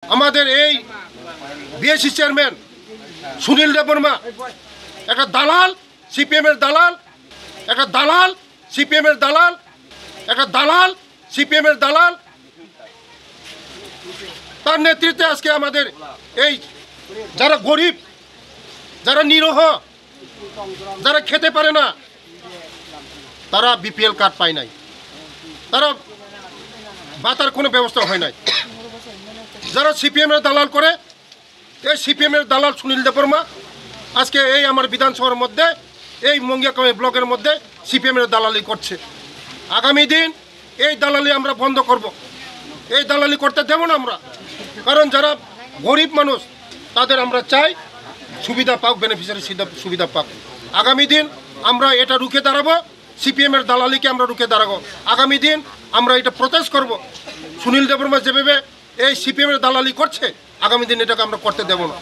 আমাদের এই BSc chairman Sunil Debbarma একটা দালাল, সিপিএমের দালাল, একটা দালাল, সিপিএমের দালাল, একটা দালাল, সিপিএমের দালাল। তার নেতৃত্বে আজকে আমাদের এই যারা গরিব, যারা নিরহ, যারা খেতে পারে না, তারা বিপিএল কার্ড পায় নাই, তারা ভাতার কোনো ব্যবস্থা হয় নাই। যারা সিপিএমের দালাল করে, এই সিপিএমের দালাল সুনীল দেববর্মা আজকে এই আমার বিধানসভার মধ্যে, এই মঙ্গিয়াকামী ব্লকের মধ্যে সিপিএমের দালালি করছে। আগামী দিন এই দালালি আমরা বন্ধ করব, এই দালালি করতে দেব না আমরা। কারণ যারা গরিব মানুষ তাদের আমরা চাই সুবিধা পাক, বেনিফিশিয়ারি সুবিধা পাক। আগামী দিন আমরা এটা রুখে দাঁড়াবো, সিপিএমের দালালিকে আমরা রুখে দাঁড়াবো। আগামী দিন আমরা এটা প্রটেস্ট করব। সুনীল দেববর্মা যেভাবে এই সিপিএমের দালালি করছে, আগামী দিন এটাকে আমরা করতে দেব না।